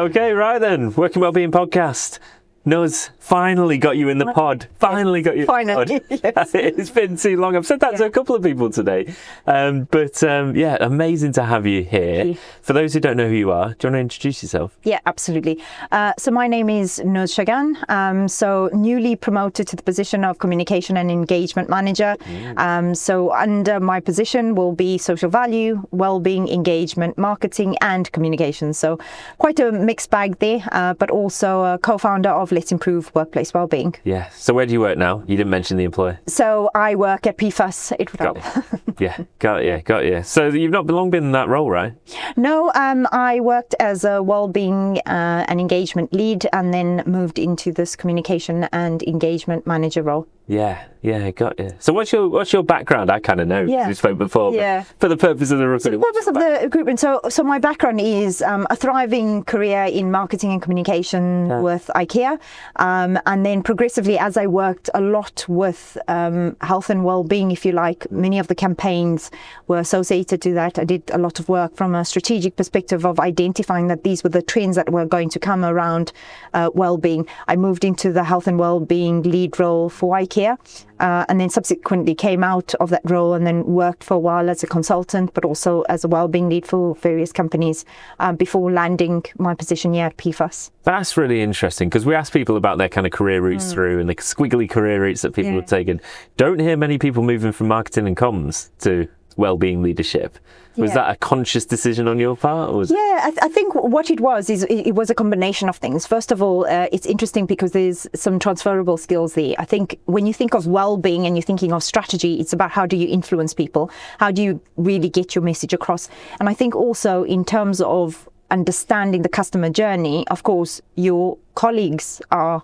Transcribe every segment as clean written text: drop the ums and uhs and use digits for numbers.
Okay, right then. Working Wellbeing podcast. Nuz, finally got you in the pod. Finally got you in the pod. Yes. It's been too long. I've said that to a couple of people today. But amazing to have you here. For those who don't know who you are, do you want to introduce yourself? Yeah, absolutely. So my name is Nuzhad Chagan. So newly promoted to the position of Communication and Engagement Manager. So under my position will be social value, wellbeing, engagement, marketing and communication. So quite a mixed bag there, but also a co-founder of Let's Improve Workplace Wellbeing. Yeah. So where do you work now? You didn't mention the employer. So I work at PFAS. It would help. Got you. So you've not long been in that role, right? No, I worked as a wellbeing and engagement lead and then moved into this communication and engagement manager role. Yeah, got you. So what's your background? I kind of know. Yeah. We spoke before. Yeah. But for the purpose of the recruitment. So the purpose of the recruitment. So my background is a thriving career in marketing and communication with IKEA, and then progressively as I worked a lot with health and well-being, if you like, many of the campaigns were associated to that. I did a lot of work from a strategic perspective of identifying that these were the trends that were going to come around well-being. I moved into the health and well-being lead role for IKEA. And then subsequently came out of that role and then worked for a while as a consultant, but also as a wellbeing lead for various companies before landing my position here at PFAS. That's really interesting because we ask people about their kind of career routes through and the squiggly career routes that people have taken. Don't hear many people moving from marketing and comms to wellbeing leadership. Was that a conscious decision on your part? Or I think what it was is it was a combination of things. First of all, it's interesting because there's some transferable skills there. I think when you think of well-being and you're thinking of strategy, it's about how do you influence people? How do you really get your message across? And I think also in terms of understanding the customer journey, of course, your colleagues are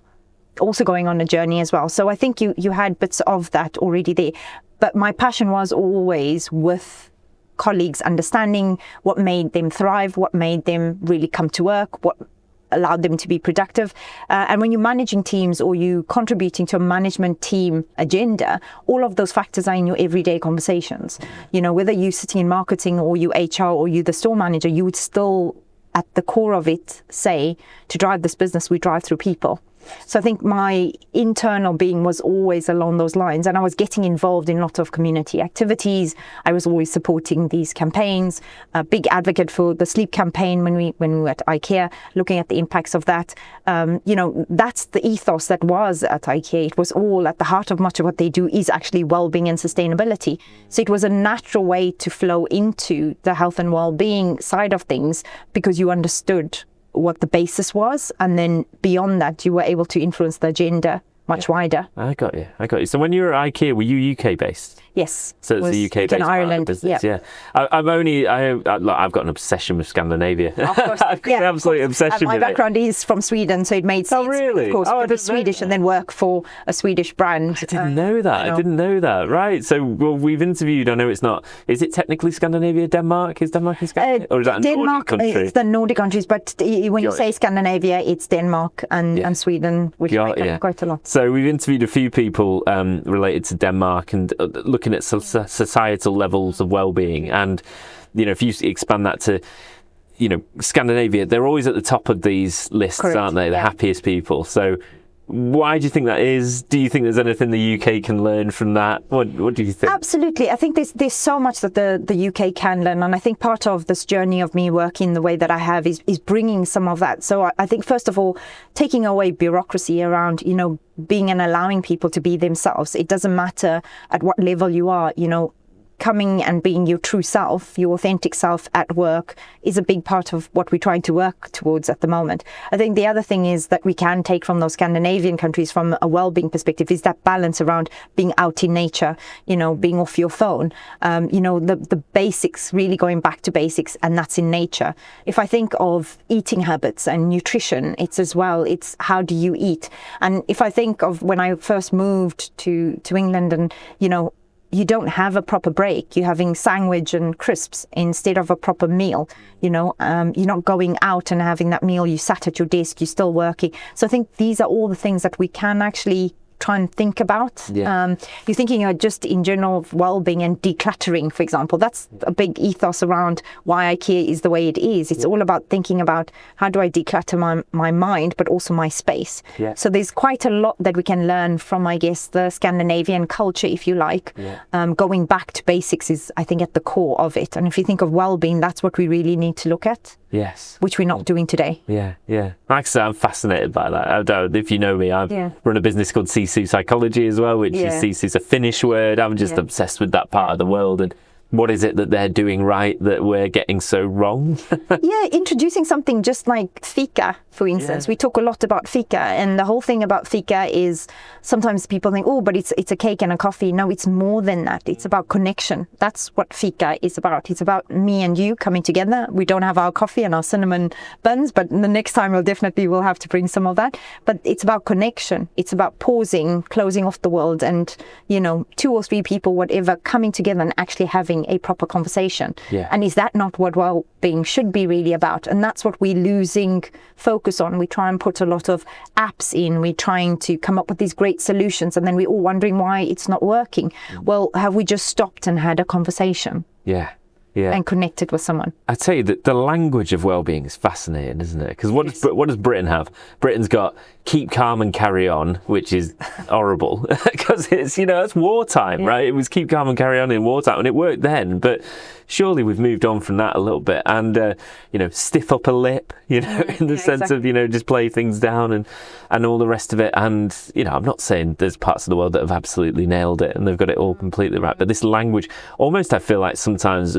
also going on a journey as well. So I think you had bits of that already there. But my passion was always with colleagues, understanding what made them thrive, what made them really come to work, what allowed them to be productive. And when you're managing teams or you contributing to a management team agenda, all of those factors are in your everyday conversations. You know, whether you're sitting in marketing or you HR or you the store manager, you would still at the core of it say, to drive this business, we drive through people. So I think my internal being was always along those lines, and I was getting involved in a lot of community activities. I was always supporting these campaigns, a big advocate for the sleep campaign when we were at IKEA, looking at the impacts of that. That's the ethos that was at IKEA. It was all at the heart of much of what they do is actually well-being and sustainability. So it was a natural way to flow into the health and well-being side of things because you understood what the basis was, and then beyond that you were able to influence the agenda much wider. I got you. So when you were at IKEA, were you UK based? Yes. So it's a UK based Ireland business. Yeah. I've got an obsession with Scandinavia. Of course. I've got an absolute obsession my with background is from Sweden, so it made sense. Oh really? Of course, I was Swedish and then work for a Swedish brand. I didn't know that. Right. So we've interviewed. I know it's not. Is it technically Scandinavia? Denmark? Is Denmark in Scandinavia, or is that a Nordic country? It's the Nordic countries, but when you say Scandinavia, it's Denmark and Sweden, which make up quite a lot. So we've interviewed a few people related to Denmark and looking at societal levels of well-being, and if you expand that to Scandinavia, they're always at the top of these lists. Correct. Aren't they? The happiest people. So why do you think that is? Do you think there's anything the UK can learn from that? What do you think? Absolutely. I think there's so much that the UK can learn, and I think part of this journey of me working the way that I have is bringing some of that. So I think first of all, taking away bureaucracy around being and allowing people to be themselves. It doesn't matter at what level you are, coming and being your true self, your authentic self at work is a big part of what we're trying to work towards at the moment. I think the other thing is that we can take from those Scandinavian countries from a well-being perspective is that balance around being out in nature, being off your phone, the basics, really going back to basics, and that's in nature. If I think of eating habits and nutrition, it's how do you eat? And if I think of when I first moved to England and, you don't have a proper break. You're having sandwich and crisps instead of a proper meal. You're not going out and having that meal. You sat at your desk, you're still working. So I think these are all the things that we can actually try and think about. Yeah. You're thinking just in general of well-being and decluttering, for example. That's a big ethos around why IKEA is the way it is. It's all about thinking about how do I declutter my mind, but also my space. Yeah. So there's quite a lot that we can learn from, I guess, the Scandinavian culture, if you like. Yeah. Going back to basics is, I think, at the core of it. And if you think of well-being, that's what we really need to look at. Yes. Which we're not doing today. Yeah, yeah. Like I said, I'm fascinated by that. If you know me, I've run a business called Psychosocial as well, which is Sisu's a Finnish word. I'm just obsessed with that part of the world. And what is it that they're doing right that we're getting so wrong? Introducing something just like fika, for instance. We talk a lot about fika, and the whole thing about fika is sometimes people think, oh, but it's a cake and a coffee. No, it's more than that. It's about connection. That's what fika is about. It's about me and you coming together. We don't have our coffee and our cinnamon buns, but the next time we'll have to bring some of that. But it's about connection. It's about pausing, closing off the world, and 2 or 3 people, whatever, coming together and actually having a proper conversation. And is that not what well-being should be really about? And that's what we're losing focus on. We try and put a lot of apps in. We're trying to come up with these great solutions, and then we're all wondering why it's not working. Well, have we just stopped and had a conversation? Yeah. And connected with someone? I tell you that the language of well-being is fascinating, isn't it? Because what does Britain have? Britain's got keep calm and carry on, which is horrible because it's it's wartime, right? It was keep calm and carry on in wartime, and it worked then. But surely we've moved on from that a little bit, and stiff upper lip, in the sense of just play things down and all the rest of it. And I'm not saying there's parts of the world that have absolutely nailed it and they've got it all completely right, but this language, almost I feel like sometimes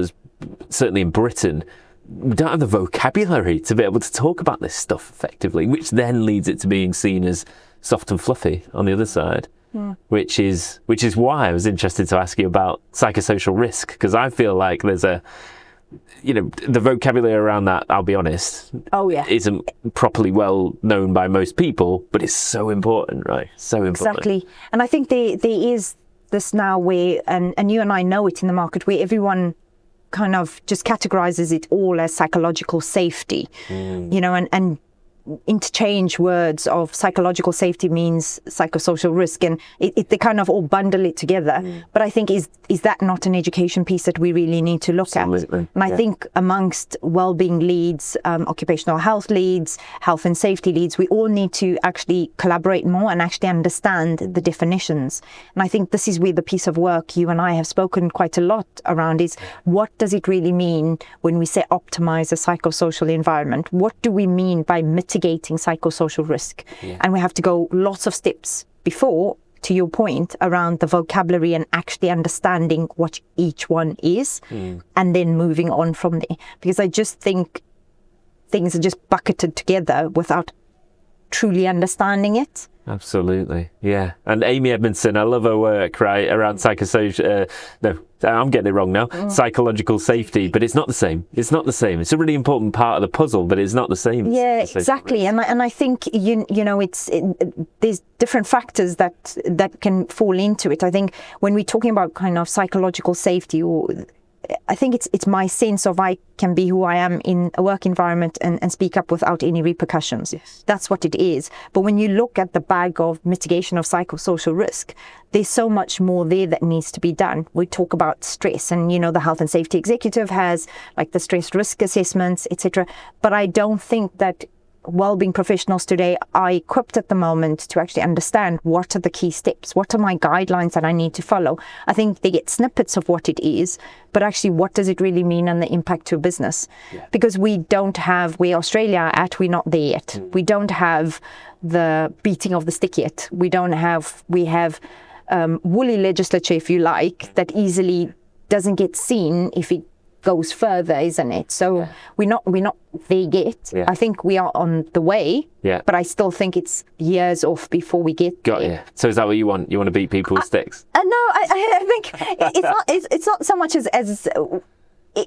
certainly in Britain, we don't have the vocabulary to be able to talk about this stuff effectively, which then leads it to being seen as soft and fluffy on the other side, which is why I was interested to ask you about psychosocial risk, because I feel like there's the vocabulary around that, I'll be honest, isn't properly well known by most people, but it's so important, right? So important. Exactly. And I think there is this now where, and you and I know it in the market, where everyone kind of just categorizes it all as psychological safety, and interchange words of psychological safety means psychosocial risk, and they kind of all bundle it together. But I think is that not an education piece that we really need to look at? And I think amongst well-being leads, occupational health leads, health and safety leads, we all need to actually collaborate more and actually understand the definitions. And I think this is where the piece of work you and I have spoken quite a lot around is, what does it really mean when we say optimize a psychosocial environment? What do we mean by mitigating psychosocial risk? And we have to go lots of steps before, to your point, around the vocabulary and actually understanding what each one is, and then moving on from there. Because I just think things are just bucketed together without truly understanding it. Absolutely, yeah. And Amy Edmondson, I love her work, right, around psychosocial, no, I'm getting it wrong now, psychological safety, but it's not the same. It's not the same. It's a really important part of the puzzle, but it's not the same. Yeah, exactly. And I think, there's different factors that can fall into it. I think when we're talking about kind of psychological safety, I think it's my sense of I can be who I am in a work environment and speak up without any repercussions. Yes. That's what it is. But when you look at the bag of mitigation of psychosocial risk, there's so much more there that needs to be done. We talk about stress, and the health and safety executive has like the stress risk assessments, etc. But I don't think that wellbeing professionals today are equipped at the moment to actually understand what are the key steps, what are my guidelines that I need to follow. I think they get snippets of what it is, but actually what does it really mean and the impact to a business? Because we don't have, where Australia are at, we're not there yet. We don't have the beating of the stick yet. We have woolly legislature, if you like, that easily doesn't get seen if it goes further, isn't it? So we're not there yet. I think we are on the way, but I still think it's years off before we get there. Got you. So is that what you want? You want to beat people with sticks? No, I think it's not so much as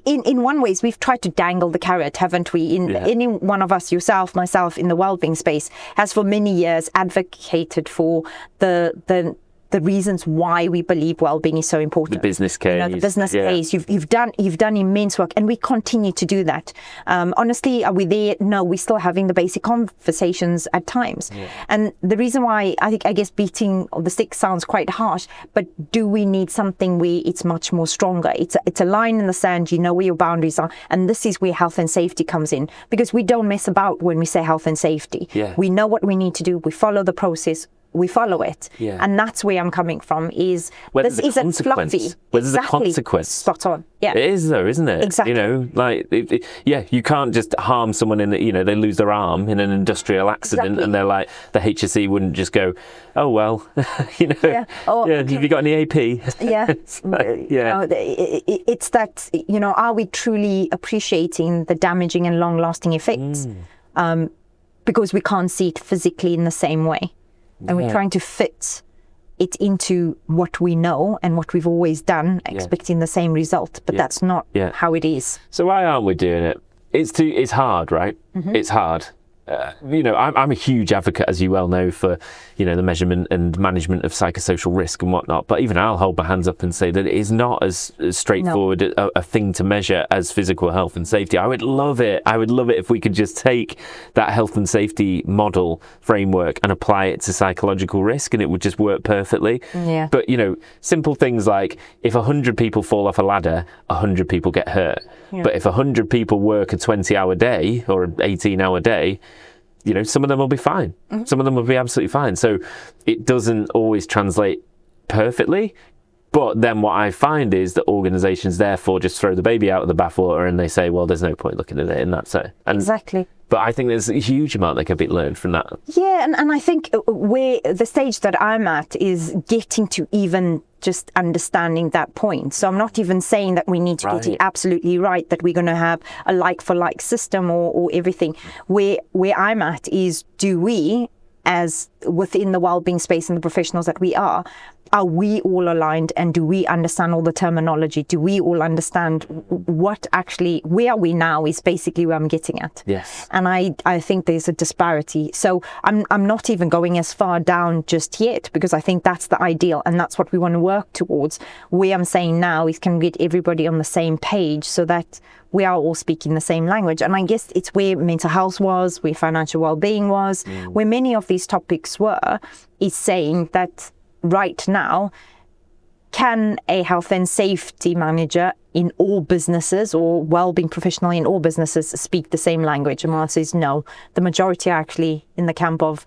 in one ways we've tried to dangle the carrot, haven't we? Any one of us, yourself, myself, in the wellbeing space has for many years advocated for the the reasons why we believe well-being is so important. The business case. The business case. You've done immense work, and we continue to do that. Honestly, are we there? No, we're still having the basic conversations at times. And the reason why I guess beating the stick sounds quite harsh, but do we need something where it's much more stronger? It's a line in the sand. You know where your boundaries are, and this is where health and safety comes in, because we don't mess about when we say health and safety. We know what we need to do. We follow the process. We follow it, and that's where I'm coming from. Is this isn't fluffy? Where there's a consequence. Spot on. Yeah, it is though, isn't it? Exactly. You know, like you can't just harm someone in they lose their arm in an industrial accident, and they're like, the HSE wouldn't just go, oh well, have you got any AP? It's that, are we truly appreciating the damaging and long-lasting effects? Because we can't see it physically in the same way. And we're trying to fit it into what we know and what we've always done, expecting the same result. But that's not how it is. So why aren't we doing it? It's hard, right? It's hard. I'm a huge advocate, as you well know, for the measurement and management of psychosocial risk and whatnot. But even I'll hold my hands up and say that it is not as straightforward a thing to measure as physical health and safety. I would love it. If we could just take that health and safety model framework and apply it to psychological risk, and it would just work perfectly. But simple things like, if 100 people fall off a ladder, 100 people get hurt. But if 100 people work a 20-hour day or an 18-hour day, some of them will be fine. Some of them will be absolutely fine. So it doesn't always translate perfectly. But then what I find is that organisations therefore just throw the baby out of the bathwater, and they say, well, there's no point looking at it, and that's it. And exactly. But I think there's a huge amount that can be learned from that. Yeah, and I think where the stage that I'm at is getting to even just understanding that point. So I'm not even saying that we need to get it absolutely right, that we're going to have a like-for-like system or everything. Where I'm at is, do we, as within the wellbeing space and the professionals that we are we all aligned, and do we understand all the terminology? Do we all understand what actually, where are we now is basically where I'm getting at. Yes. And I think there's a disparity. So I'm not even going as far down just yet, because I think that's the ideal, and that's what we want to work towards. Where I'm saying now is, can we get everybody on the same page so that we are all speaking the same language? And I guess it's where mental health was, where financial well-being was, where many of these topics were, is saying that right now, can a health and safety manager in all businesses, or well-being professional in all businesses, speak the same language? And my answer is no. The majority are actually in the camp of,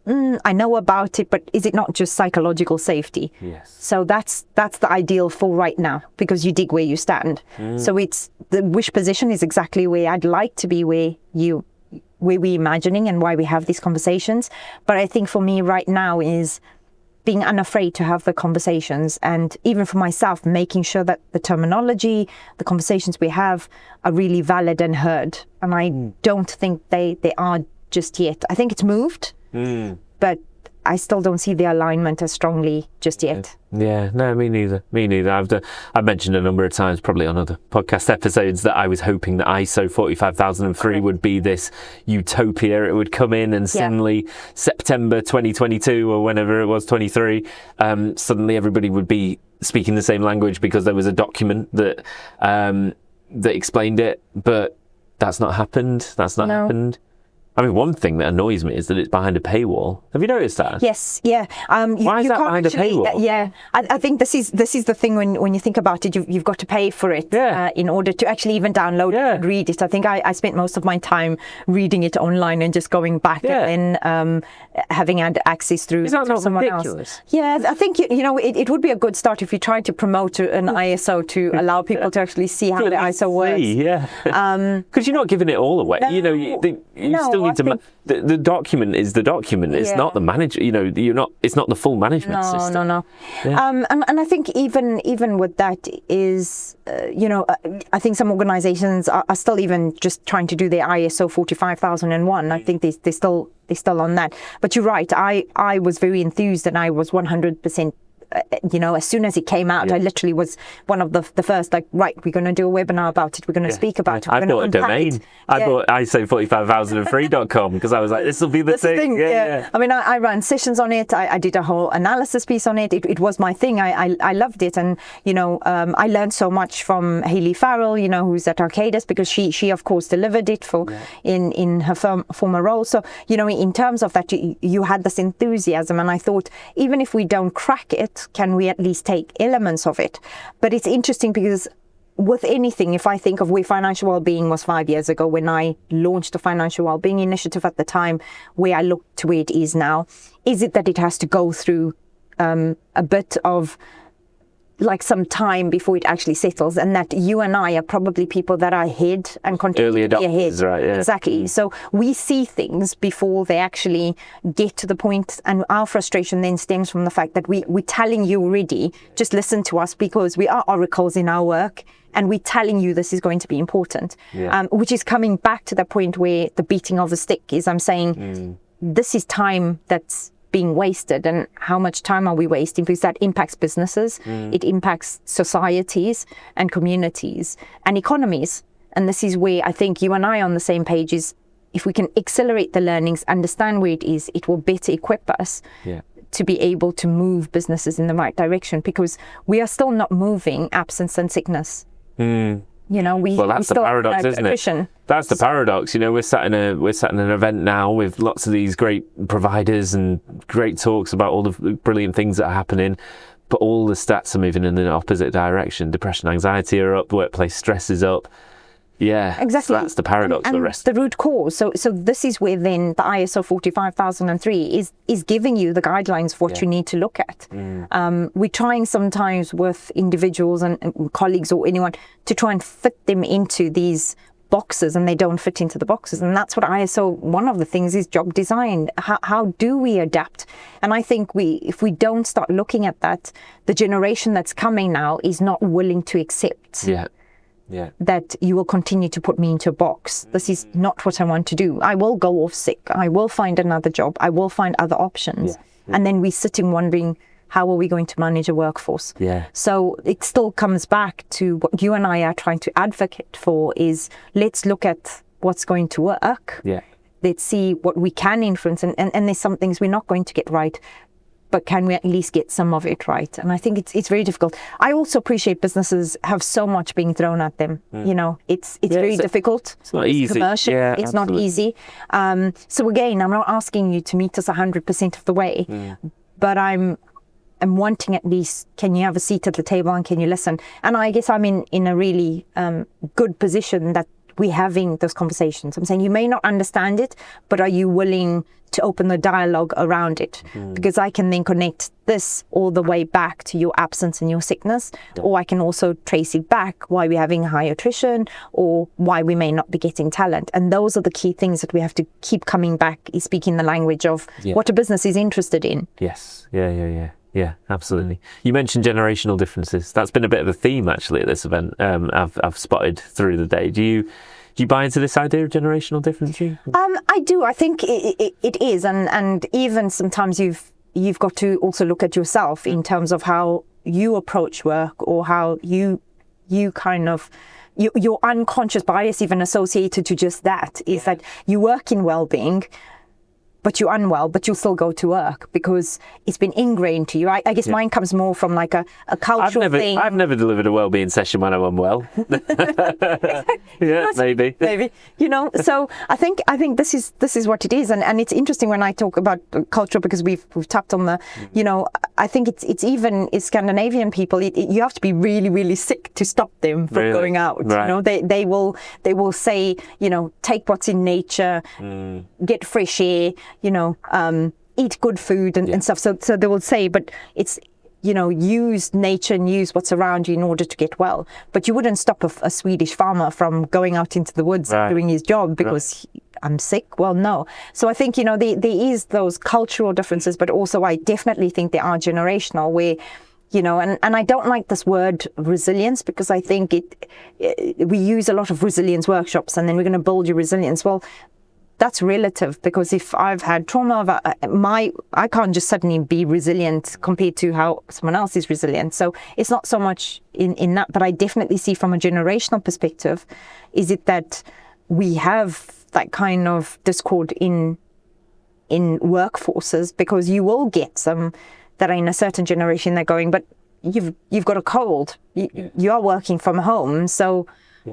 I know about it, but is it not just psychological safety? Yes. So that's the ideal for right now, because you dig where you stand. So it's the wish position is exactly where I'd like to be, where we're imagining and why we have these conversations. But I think for me right now is being unafraid to have the conversations, and even for myself, making sure that the terminology, the conversations we have, are really valid and heard. And I don't think they are just yet. I think it's moved, but I still don't see the alignment as strongly just yet. Yeah, no, me neither. I've mentioned a number of times, probably on other podcast episodes, that I was hoping that ISO 45003 would be this utopia. It would come in, and suddenly September 2022 or whenever it was, 23, suddenly everybody would be speaking the same language because there was a document that explained it. But that's not happened. Happened. I mean, one thing that annoys me is that it's behind a paywall. Have you noticed that? Yes, yeah. Why is that behind a paywall? Yeah, I think this is the thing when you think about it, you've got to pay for it in order to actually even download it and read it. I think I spent most of my time reading it online and just going back and then having had access through someone ridiculous? Else. Yeah, I think it would be a good start if you try to promote an ISO to allow people to actually see how the ISO works. Because you're not giving it all away. No, you still need to. The document is the document. It's not the manager. You're not. It's not the full management system. No. Yeah. And I think even with that is, I think some organisations are still even just trying to do their ISO 45001. I think they're still on that. But you're right. I was very enthused, and I was 100% as soon as it came out, I literally was one of the first, like, right, we're going to do a webinar about it. We're going to speak about it. I bought a domain. I bought ISO45003.com because I was like, this will be the thing. Yeah. I mean, I ran sessions on it. I did a whole analysis piece on it. It was my thing. I loved it. And, I learned so much from Hayley Farrell, who's at Arcadis, because she of course delivered it in her former role. So, in terms of that, you had this enthusiasm, and I thought, even if we don't crack it, can we at least take elements of it? But it's interesting because with anything, if I think of where financial well-being was 5 years ago, when I launched the financial well-being initiative at the time, where I look to where it is now, is it that it has to go through a bit of like some time before it actually settles, and that you and I are probably people that are ahead and continue early to be ahead. adopters, right? Yeah. Exactly. So we see things before they actually get to the point, and our frustration then stems from the fact that we're telling you already, just listen to us, because we are oracles in our work, and we're telling you this is going to be important, which is coming back to the point where the beating of the stick is. I'm saying this is time that's being wasted, and how much time are we wasting? Because that impacts businesses, it impacts societies and communities and economies. And this is where I think you and I are on the same page, is if we can accelerate the learnings, understand where it is, it will better equip us to be able to move businesses in the right direction, because we are still not moving absence and sickness. That's the paradox, isn't it? That's the paradox. We're sat in an event now with lots of these great providers and great talks about all the brilliant things that are happening, but all the stats are moving in the opposite direction. Depression, anxiety are up, workplace stress is up. Yeah, exactly. So that's the paradox. And the root cause. So this is where then the ISO 45003 is giving you the guidelines of what you need to look at. We're trying sometimes with individuals and colleagues or anyone to try and fit them into these boxes, and they don't fit into the boxes. And that's what ISO, one of the things is job design. How do we adapt? And I think if we don't start looking at that, the generation that's coming now is not willing to accept that you will continue to put me into a box. This is not what I want to do. I will go off sick. I will find another job. I will find other options. And then we're sitting wondering, how are we going to manage a workforce? So it still comes back to what you and I are trying to advocate for, is let's look at what's going to work. Let's see what we can influence. And there's some things we're not going to get right, but can we at least get some of it right? And I think it's very difficult. I also appreciate businesses have so much being thrown at them. It's very difficult. It's not easy. Commercial. It's not easy. So again, I'm not asking you to meet us 100% of the way, but I'm wanting at least, can you have a seat at the table and can you listen? And I guess I'm in a really good position that we're having those conversations. I'm saying you may not understand it, but are you willing to open the dialogue around it? Because I can then connect this all the way back to your absence and your sickness, or I can also trace it back why we're having high attrition or why we may not be getting talent. And those are the key things that we have to keep coming back, is speaking the language of what a business is interested in. Yes. Yeah, absolutely. You mentioned generational differences. That's been a bit of a theme actually at this event. I've spotted through the day. Do you buy into this idea of generational differences? I do. I think it is, and even sometimes you've got to also look at yourself in terms of how you approach work, or how you kind of your unconscious bias even associated to just that is that you work in well-being, but you're unwell, but you'll still go to work because it's been ingrained to you. I guess mine comes more from like a cultural thing. I've never delivered a wellbeing session when I'm unwell. Maybe. So I think this is what it is, and it's interesting when I talk about culture, because we've tapped on the, I think it's even Scandinavian people. You have to be really, really sick to stop them from going out. Right. They will say, take what's in nature, get fresh air. Eat good food and stuff. So they will say, but it's, use nature and use what's around you in order to get well. But you wouldn't stop a Swedish farmer from going out into the woods doing his job because I'm sick. Well, no. So I think, there is those cultural differences, but also I definitely think they are generational, where, and I don't like this word resilience, because I think we use a lot of resilience workshops, and then we're going to build your resilience. Well, that's relative, because if I've had trauma, I can't just suddenly be resilient compared to how someone else is resilient. So it's not so much in that, but I definitely see from a generational perspective, is it that we have that kind of discord in workforces, because you will get some that are in a certain generation, they're going, but you've got a cold, you are working from home, so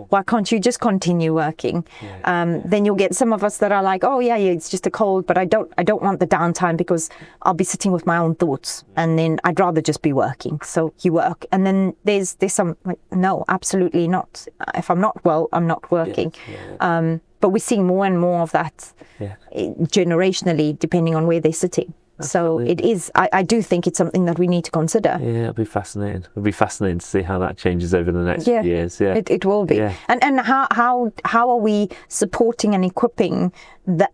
why can't you just continue working? Then you'll get some of us that are like, oh yeah, it's just a cold, but I don't want the downtime because I'll be sitting with my own thoughts, and then I'd rather just be working. So you work, and then there's some like, no, absolutely not. If I'm not well, I'm not working. But we're seeing more and more of that generationally, depending on where they're sitting. Absolutely. So it is, I do think it's something that we need to consider. Yeah, it'll be fascinating. It'll be fascinating to see how that changes over the next few years. Yeah, it will be. Yeah. And how are we supporting and equipping the,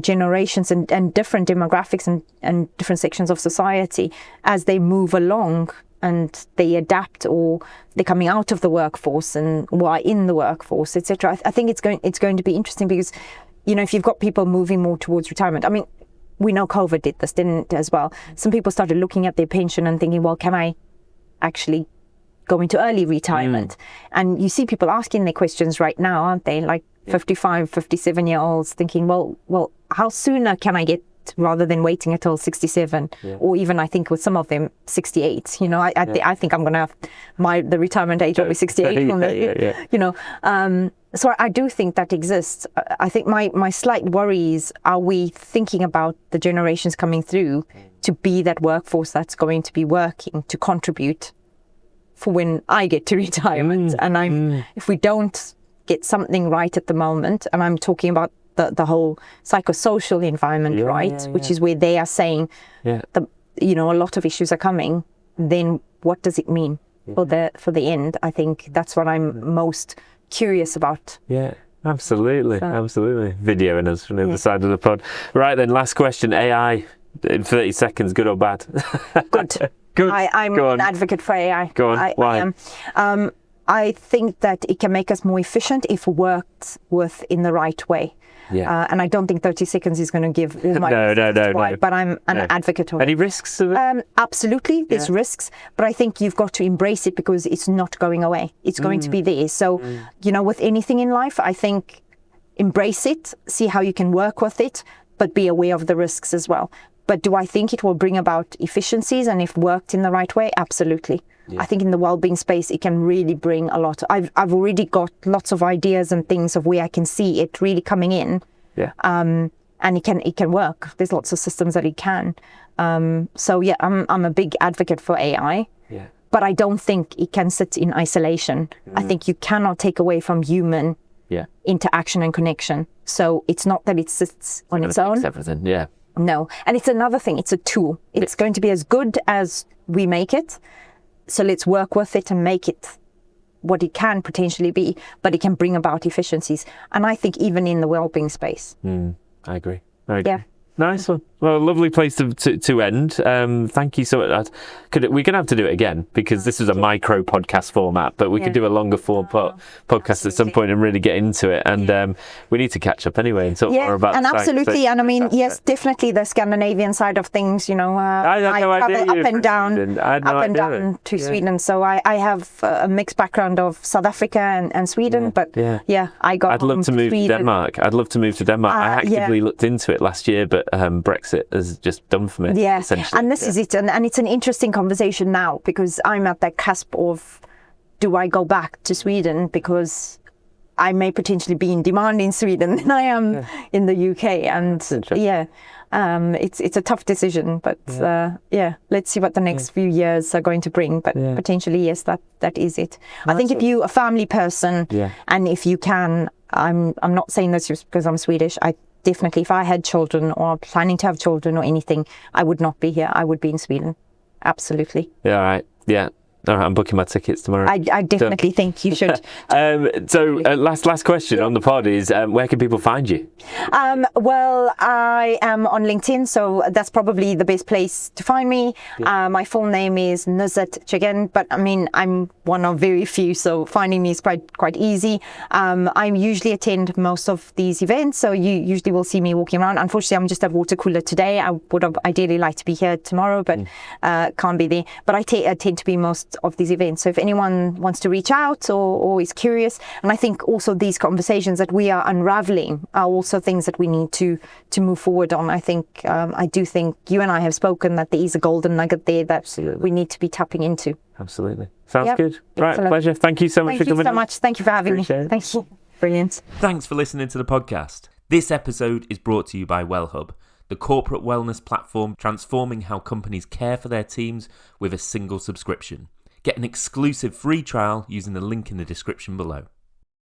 generations and different demographics and different sections of society as they move along and they adapt, or they're coming out of the workforce and why in the workforce, etc. I think it's going to be interesting, because if you've got people moving more towards retirement, I mean, we know COVID did this, didn't it, as well? Some people started looking at their pension and thinking, well, can I actually go into early retirement? And you see people asking their questions right now, aren't they? Like 55, 57-year-olds thinking, well, how sooner can I get, rather than waiting until 67, or even I think with some of them 68. I think I'm going to have the retirement age will be 68. So I do think that exists. I think my slight worry is, are we thinking about the generations coming through to be that workforce that's going to be working to contribute for when I get to retirement? And if we don't get something right at the moment, and I'm talking about the whole psychosocial environment, which is where they are saying a lot of issues are coming, then what does it mean for the end? I think that's what I'm most curious about. Absolutely. Videoing us from the other side of the pod. Right then, last question. AI in 30 seconds, good or bad? Good. I'm an advocate for AI. Go on. Why? I am. I think that it can make us more efficient if worked with in the right way. And I don't think 30 seconds is going to give all my no. But I'm an advocate of it. Any risks of it? Absolutely, there's risks, but I think you've got to embrace it, because it's not going away. It's going to be there. So, with anything in life, I think embrace it, see how you can work with it, but be aware of the risks as well. But do I think it will bring about efficiencies, and if worked in the right way? Absolutely. I think in the wellbeing space, it can really bring a lot. I've already got lots of ideas and things of where I can see it really coming in. And it can work. There's lots of systems that it can. I'm a big advocate for AI. But I don't think it can sit in isolation. I think you cannot take away from human interaction and connection. So it's not that it sits on its own. Everything. No. And it's another thing. It's a tool. It's going to be as good as we make it. So let's work with it and make it what it can potentially be, but it can bring about efficiencies. And I think even in the wellbeing space. I agree. Nice one. Well, a lovely place to end. Thank you so much. We're going to have to do it again, because this is a micro podcast format, but we could do a longer form podcast at some point and really get into it. And we need to catch up anyway and talk more about and absolutely. And I mean, yes, definitely the Scandinavian side of things, I travel up and down to Sweden. So I have a mixed background of South Africa and Sweden, but I'd love to move to Denmark. I actively looked into it last year, but Brexit has just done for me. Essentially. And this is it. And it's an interesting conversation now, because I'm at that cusp of, do I go back to Sweden? Because I may potentially be in demand in Sweden than I am in the UK. And it's a tough decision. But let's see what the next few years are going to bring. But potentially, yes, that is it. I think if you're a family person, and if you can, I'm not saying this just because I'm Swedish. I definitely, if I had children or planning to have children or anything, I would not be here. I would be in Sweden. Absolutely. Yeah, right. Yeah. All right, I'm booking my tickets tomorrow. I definitely think you should. Last question on the pod is, where can people find you? Well, I am on LinkedIn, so that's probably the best place to find me. My full name is Nuzhad Chagan, but I mean, I'm one of very few, so finding me is quite easy. I usually attend most of these events, so you usually will see me walking around. Unfortunately, I'm just at water cooler today. I would have ideally liked to be here tomorrow, but can't be there. But I tend to be most of these events. So if anyone wants to reach out or is curious, and I think also these conversations that we are unraveling are also things that we need to move forward on. I do think you and I have spoken that there is a golden nugget there that we need to be tapping into. Absolutely. Sounds good. Right, pleasure. Thank you so much for coming. Thank you so much. Thank you for having me. Thank you. Brilliant. Thanks for listening to the podcast. This episode is brought to you by Wellhub, the corporate wellness platform transforming how companies care for their teams with a single subscription. Get an exclusive free trial using the link in the description below.